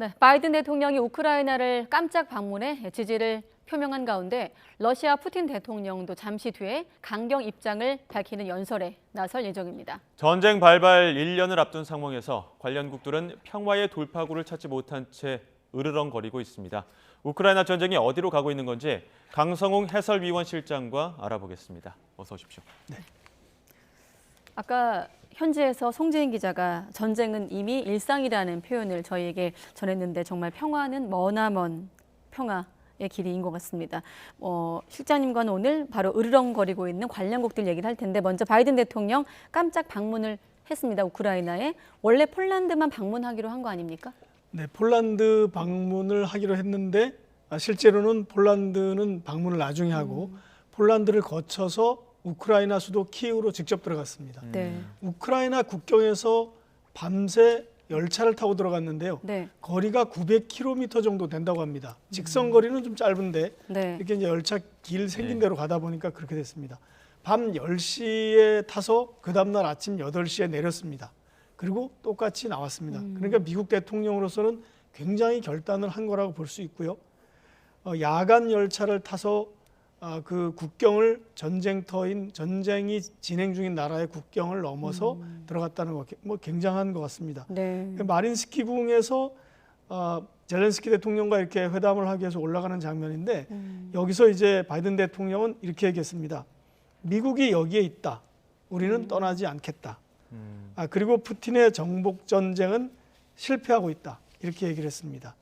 네, 바이든 대통령이 우크라이나를 깜짝 방문해 지지를 표명한 가운데 러시아 푸틴 대통령도 잠시 뒤에 강경 입장을 밝히는 연설에 나설 예정입니다. 전쟁 발발 1년을 앞둔 상황에서 관련국들은 평화의 돌파구를 찾지 못한 채 으르렁거리고 있습니다. 우크라이나 전쟁이 어디로 가고 있는 건지 강성웅 해설위원 실장과 알아보겠습니다. 어서 오십시오. 네. 아까 현지에서 송지인 기자가 전쟁은 이미 일상이라는 표현을 저희에게 전했는데 정말 평화는 머나먼 평화의 길이인 것 같습니다. 실장님과는 오늘 바로 으르렁거리고 있는 관련국들 얘기를 할 텐데 먼저 바이든 대통령 깜짝 방문을 했습니다. 우크라이나에. 원래 폴란드만 방문하기로 한 거 아닙니까? 네, 폴란드 방문을 하기로 했는데 실제로는 폴란드는 방문을 나중에 하고 폴란드를 거쳐서 우크라이나 수도 키이우로 직접 들어갔습니다. 네. 우크라이나 국경에서 밤새 열차를 타고 들어갔는데요. 네. 거리가 900km 정도 된다고 합니다. 직선 거리는 좀 짧은데 네. 이렇게 이제 열차 길 생긴 대로 가다 보니까 그렇게 됐습니다. 밤 10시에 타서 그 다음날 아침 8시에 내렸습니다. 그리고 똑같이 나왔습니다. 그러니까 미국 대통령으로서는 굉장히 결단을 한 거라고 볼 수 있고요. 야간 열차를 타서 그 국경을 전쟁터인 전쟁이 진행 중인 나라의 국경을 넘어서 들어갔다는 거 뭐 굉장한 것 같습니다. 네. 마린스키궁에서 젤렌스키 대통령과 이렇게 회담을 하기 위해서 올라가는 장면인데 여기서 이제 바이든 대통령은 이렇게 얘기했습니다. 미국이 여기에 있다. 우리는 떠나지 않겠다. 그리고 푸틴의 정복 전쟁은 실패하고 있다. 이렇게 얘기를 했습니다.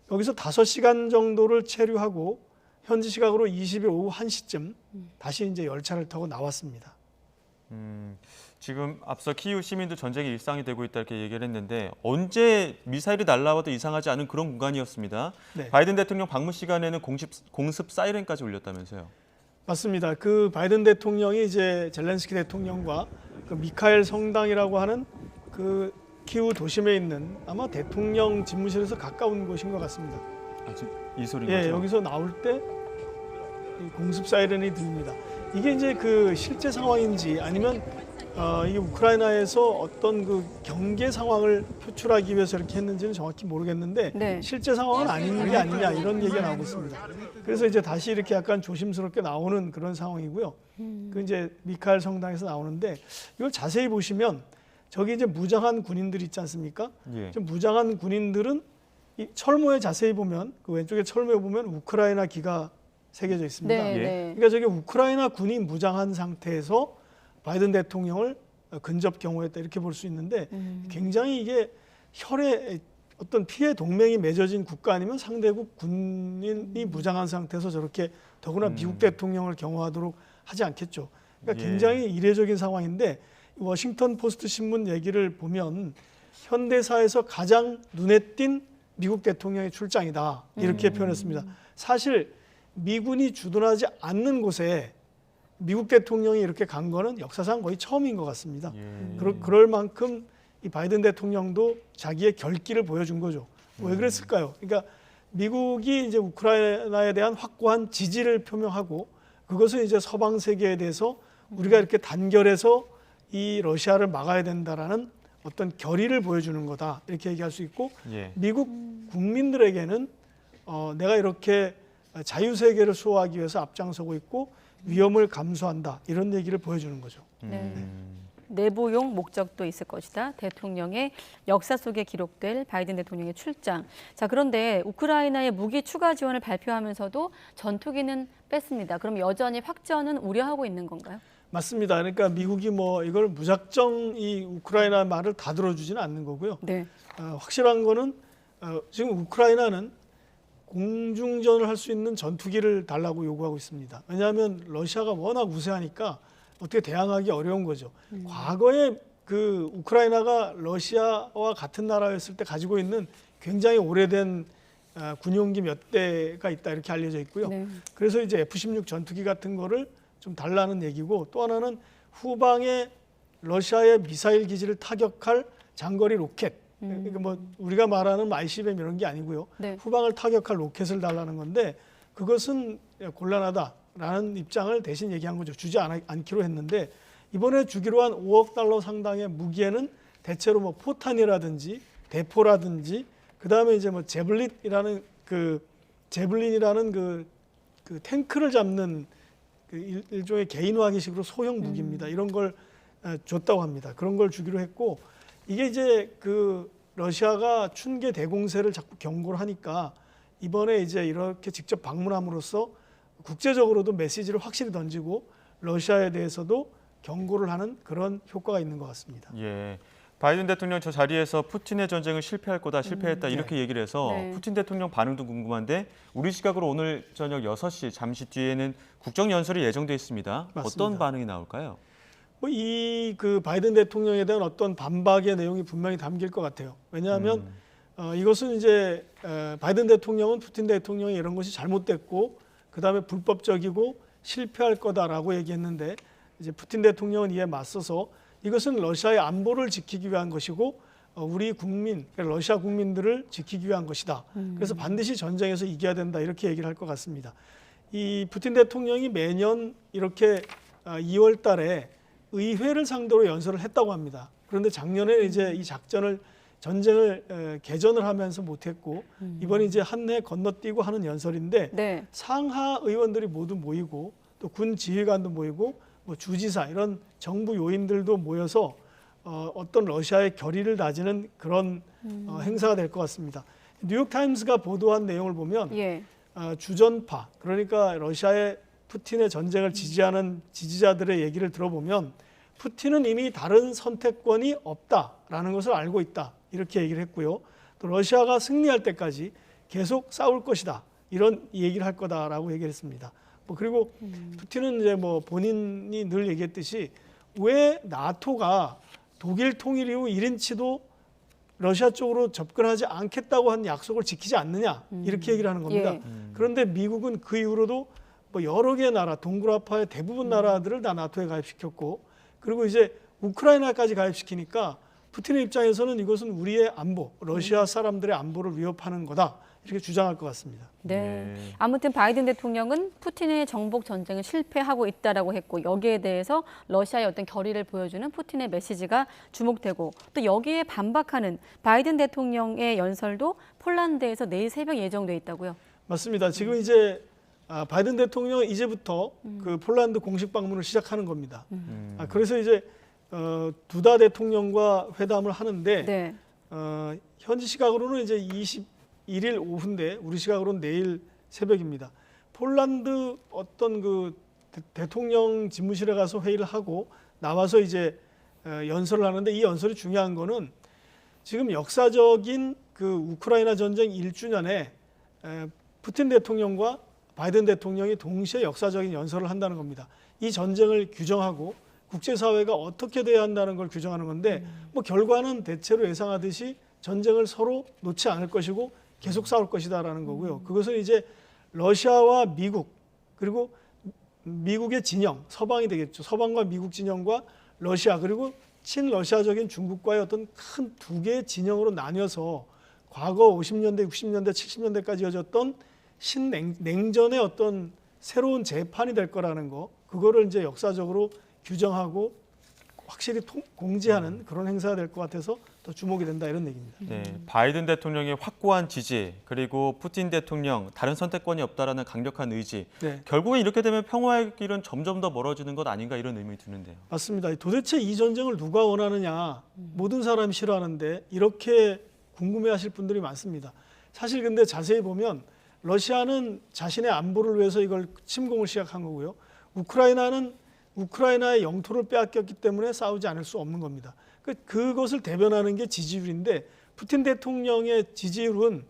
여기서 5시간 정도를 체류하고 현지 시각으로 20일 오후 1시쯤 다시 이제 열차를 타고 나왔습니다. 지금 앞서 키이우 시민도 전쟁이 일상이 되고 있다 이렇게 얘기를 했는데 언제 미사일이 날라와도 이상하지 않은 그런 공간이었습니다. 네. 바이든 대통령 방문 시간에는 공습 사이렌까지 울렸다면서요. 맞습니다. 그 바이든 대통령이 이제 젤렌스키 대통령과 그 미카엘 성당이라고 하는 그 키이우 도심에 있는 아마 대통령 집무실에서 가까운 곳인 것 같습니다. 이 소리인 예, 거죠? 여기서 나올 때 공습 사이렌이 들립니다. 이게 이제 그 실제 상황인지 아니면 이게 우크라이나에서 어떤 그 경계 상황을 표출하기 위해서 이렇게 했는지는 정확히 모르겠는데 네. 실제 상황은 아닌 게 아니냐 이런 얘기가 나오고 있습니다. 그래서 이제 다시 이렇게 약간 조심스럽게 나오는 그런 상황이고요. 그 이제 미카엘 성당에서 나오는데 이걸 자세히 보시면 저기 이제 무장한 군인들 있지 않습니까? 예. 무장한 군인들은 이 철모에 자세히 보면 그 왼쪽에 철모에 보면 우크라이나 기가 새겨져 있습니다. 네, 예. 네. 그러니까 저게 우크라이나 군이 무장한 상태에서 바이든 대통령을 근접 경호했다 이렇게 볼 수 있는데 굉장히 이게 혈의 어떤 피해 동맹이 맺어진 국가 아니면 상대국 군인이 무장한 상태에서 저렇게 더구나 미국 대통령을 경호하도록 하지 않겠죠. 그러니까 예. 굉장히 이례적인 상황인데 워싱턴 포스트 신문 얘기를 보면 현대사에서 가장 눈에 띈 미국 대통령의 출장이다 이렇게 표현했습니다. 사실 미군이 주둔하지 않는 곳에 미국 대통령이 이렇게 간 거는 역사상 거의 처음인 것 같습니다. 예. 그럴 만큼 이 바이든 대통령도 자기의 결기를 보여준 거죠. 왜 그랬을까요? 그러니까 미국이 이제 우크라이나에 대한 확고한 지지를 표명하고 그것은 이제 서방 세계에 대해서 우리가 이렇게 단결해서 이 러시아를 막아야 된다라는 어떤 결의를 보여주는 거다 이렇게 얘기할 수 있고 예. 미국 국민들에게는 내가 이렇게 자유세계를 수호하기 위해서 앞장서고 있고 위험을 감수한다 이런 얘기를 보여주는 거죠. 네. 내부용 목적도 있을 것이다. 대통령의 역사 속에 기록될 바이든 대통령의 출장. 자, 그런데 우크라이나의 무기 추가 지원을 발표하면서도 전투기는 뺐습니다. 그럼 여전히 확전은 우려하고 있는 건가요? 맞습니다. 그러니까 미국이 뭐 이걸 무작정 이 우크라이나 말을 다 들어주지는 않는 거고요. 네. 확실한 거는 지금 우크라이나는 공중전을 할 수 있는 전투기를 달라고 요구하고 있습니다. 왜냐하면 러시아가 워낙 우세하니까 어떻게 대항하기 어려운 거죠. 과거에 그 우크라이나가 러시아와 같은 나라였을 때 가지고 있는 굉장히 오래된 군용기 몇 대가 있다 이렇게 알려져 있고요. 네. 그래서 이제 F-16 전투기 같은 거를 좀 달라는 얘기고 또 하나는 후방에 러시아의 미사일 기지를 타격할 장거리 로켓. 그러니까 뭐 우리가 말하는 ICBM 이런 게 아니고요. 네. 후방을 타격할 로켓을 달라는 건데 그것은 곤란하다라는 입장을 대신 얘기한 거죠. 주지 않기로 했는데 이번에 주기로 한 5억 달러 상당의 무기에는 대체로 뭐 포탄이라든지 대포라든지 그다음에 이제 뭐 제블린이라는 그 탱크를 잡는 그 일종의 개인화기식으로 소형 무기입니다. 이런 걸 줬다고 합니다. 그런 걸 주기로 했고, 이게 이제 그 러시아가 춘계 대공세를 자꾸 경고를 하니까 이번에 이제 이렇게 직접 방문함으로써 국제적으로도 메시지를 확실히 던지고 러시아에 대해서도 경고를 하는 그런 효과가 있는 것 같습니다. 예. 바이든 대통령 저 자리에서 푸틴의 전쟁은 실패할 거다, 실패했다 이렇게 얘기를 해서 네. 푸틴 대통령 반응도 궁금한데 우리 시각으로 오늘 저녁 6시 잠시 뒤에는 국정연설이 예정돼 있습니다. 맞습니다. 어떤 반응이 나올까요? 뭐 이 그 바이든 대통령에 대한 어떤 반박의 내용이 분명히 담길 것 같아요. 왜냐하면 이것은 이제 바이든 대통령은 푸틴 대통령이 이런 것이 잘못됐고 그다음에 불법적이고 실패할 거다라고 얘기했는데, 이제 푸틴 대통령은 이에 맞서서 이것은 러시아의 안보를 지키기 위한 것이고 우리 국민, 러시아 국민들을 지키기 위한 것이다. 그래서 반드시 전쟁에서 이겨야 된다, 이렇게 얘기를 할 것 같습니다. 이 푸틴 대통령이 매년 이렇게 2월 달에 의회를 상대로 연설을 했다고 합니다. 그런데 작년에 이제 이 전쟁을 개전을 하면서 못했고 이번에 이제 한 해 건너뛰고 하는 연설인데, 네. 상하 의원들이 모두 모이고 또 군 지휘관도 모이고 뭐 주지사 이런 정부 요인들도 모여서 어떤 러시아의 결의를 다지는 그런 행사가 될 것 같습니다. 뉴욕타임스가 보도한 내용을 보면 예. 주전파, 그러니까 러시아의 푸틴의 전쟁을 지지하는 지지자들의 얘기를 들어보면 푸틴은 이미 다른 선택권이 없다라는 것을 알고 있다, 이렇게 얘기를 했고요. 또 러시아가 승리할 때까지 계속 싸울 것이다, 이런 얘기를 할 거다라고 얘기를 했습니다. 뭐 그리고 푸틴은 이제 뭐 본인이 늘 얘기했듯이 왜 나토가 독일 통일 이후 1인치도 러시아 쪽으로 접근하지 않겠다고 한 약속을 지키지 않느냐, 이렇게 얘기를 하는 겁니다. 예. 그런데 미국은 그 이후로도 뭐 여러 개의 나라, 동구라파의 대부분 나라들을 다 나토에 가입시켰고, 그리고 이제 우크라이나까지 가입시키니까 푸틴의 입장에서는 이것은 우리의 안보, 러시아 사람들의 안보를 위협하는 거다, 이렇게 주장할 것 같습니다. 네. 네. 아무튼 바이든 대통령은 푸틴의 정복 전쟁은 실패하고 있다라고 했고, 여기에 대해서 러시아의 어떤 결의를 보여주는 푸틴의 메시지가 주목되고, 또 여기에 반박하는 바이든 대통령의 연설도 폴란드에서 내일 새벽 예정돼 있다고요. 맞습니다. 지금 이제 바이든 대통령은 이제부터 그 폴란드 공식 방문을 시작하는 겁니다. 그래서 이제 두다 대통령과 회담을 하는데 네. 현지 시각으로는 이제 21일 오후인데 우리 시각으로는 내일 새벽입니다. 폴란드 어떤 그 대통령 집무실에 가서 회의를 하고 나와서 이제 연설을 하는데, 이 연설이 중요한 거는 지금 역사적인 그 우크라이나 전쟁 1주년에 푸틴 대통령과 바이든 대통령이 동시에 역사적인 연설을 한다는 겁니다. 이 전쟁을 규정하고 국제사회가 어떻게 돼야 한다는 걸 규정하는 건데, 뭐 결과는 대체로 예상하듯이 전쟁을 서로 놓지 않을 것이고 계속 싸울 것이다라는 거고요. 그것은 이제 러시아와 미국, 그리고 미국의 진영, 서방이 되겠죠. 서방과 미국 진영과 러시아, 그리고 친러시아적인 중국과의 어떤 큰 두 개의 진영으로 나뉘어서 과거 50년대, 60년대, 70년대까지 이어졌던 신냉전의 어떤 새로운 재판이 될 거라는 거, 그거를 이제 역사적으로 규정하고 확실히 공지하는 그런 행사가 될 것 같아서 더 주목이 된다, 이런 얘기입니다. 네, 바이든 대통령의 확고한 지지, 그리고 푸틴 대통령 다른 선택권이 없다라는 강력한 의지. 네. 결국엔 이렇게 되면 평화의 길은 점점 더 멀어지는 것 아닌가, 이런 의문이 드는데요. 맞습니다. 도대체 이 전쟁을 누가 원하느냐, 모든 사람이 싫어하는데, 이렇게 궁금해하실 분들이 많습니다. 사실 근데 자세히 보면 러시아는 자신의 안보를 위해서 이걸 침공을 시작한 거고요. 우크라이나는 우크라이나의 영토를 빼앗겼기 때문에 싸우지 않을 수 없는 겁니다. 그것을 대변하는 게 지지율인데, 푸틴 대통령의 지지율은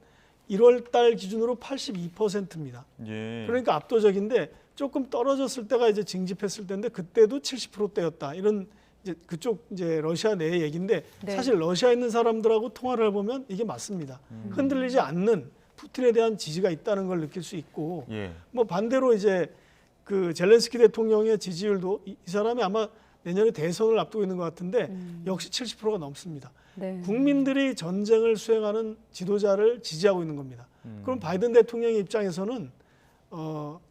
1월 달 기준으로 82%입니다. 예. 그러니까 압도적인데, 조금 떨어졌을 때가 이제 징집했을 때인데 그때도 70%대였다. 이런 이제 그쪽 이제 러시아 내의 얘기인데, 네. 사실 러시아에 있는 사람들하고 통화를 해보면 이게 맞습니다. 흔들리지 않는 푸틴에 대한 지지가 있다는 걸 느낄 수 있고, 예. 뭐 반대로 이제 그 젤렌스키 대통령의 지지율도 이 사람이 아마 내년에 대선을 앞두고 있는 것 같은데 역시 70%가 넘습니다. 네. 국민들이 전쟁을 수행하는 지도자를 지지하고 있는 겁니다. 그럼 바이든 대통령의 입장에서는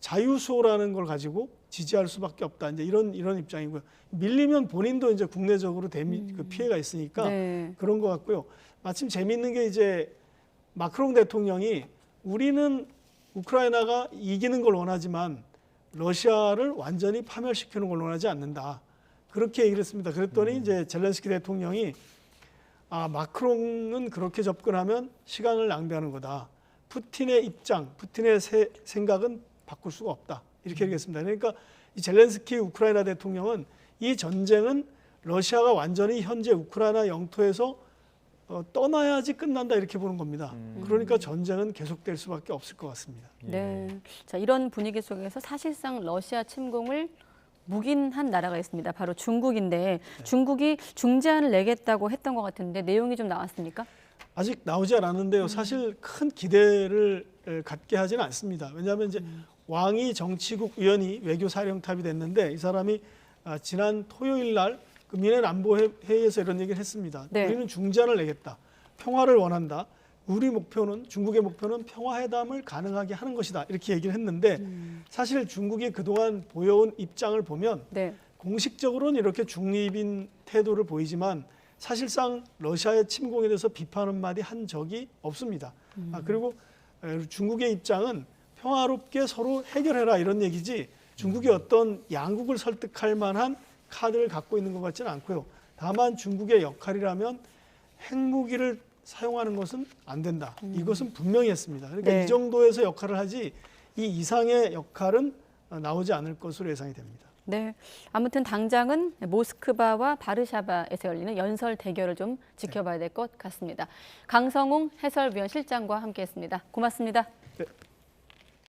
자유수호라는 걸 가지고 지지할 수밖에 없다, 이제 이런 입장이고요. 밀리면 본인도 이제 국내적으로 그 피해가 있으니까 네. 그런 것 같고요. 마침 재미있는 게 이제 마크롱 대통령이 우리는 우크라이나가 이기는 걸 원하지만 러시아를 완전히 파멸시키는 걸 원하지 않는다. 그렇게 얘기를 했습니다. 그랬더니 이제 젤렌스키 대통령이 마크롱은 그렇게 접근하면 시간을 낭비하는 거다. 푸틴의 입장, 푸틴의 생각은 바꿀 수가 없다. 이렇게 얘기했습니다. 그러니까 이 젤렌스키 우크라이나 대통령은 이 전쟁은 러시아가 완전히 현재 우크라이나 영토에서 떠나야지 끝난다 이렇게 보는 겁니다. 그러니까 전쟁은 계속될 수밖에 없을 것 같습니다. 네. 자, 이런 분위기 속에서 사실상 러시아 침공을 묵인한 나라가 있습니다. 바로 중국인데 중국이 중재안을 내겠다고 했던 것 같은데 내용이 좀 나왔습니까? 아직 나오지 않았는데요. 사실 큰 기대를 갖게 하지는 않습니다. 왜냐하면 이제 왕이 정치국 위원이 외교사령탑이 됐는데 이 사람이 지난 토요일 날 그 미넨 안보회의에서 이런 얘기를 했습니다. 네. 우리는 중재안을 내겠다. 평화를 원한다. 우리 목표는 중국의 목표는 평화회담을 가능하게 하는 것이다. 이렇게 얘기를 했는데 사실 중국이 그동안 보여온 입장을 보면 네. 공식적으로는 이렇게 중립인 태도를 보이지만 사실상 러시아의 침공에 대해서 비판 한마디 한 적이 없습니다. 그리고 중국의 입장은 평화롭게 서로 해결해라 이런 얘기지 중국이 어떤 양국을 설득할 만한 카드를 갖고 있는 것 같지는 않고요. 다만 중국의 역할이라면 핵무기를 사용하는 것은 안 된다. 이것은 분명히 했습니다. 그러니까 네. 이 정도에서 역할을 하지 이 이상의 역할은 나오지 않을 것으로 예상이 됩니다. 네. 아무튼 당장은 모스크바와 바르샤바에서 열리는 연설 대결을 좀 지켜봐야 될 것 같습니다. 강성웅 해설위원 실장과 함께했습니다. 고맙습니다. 네.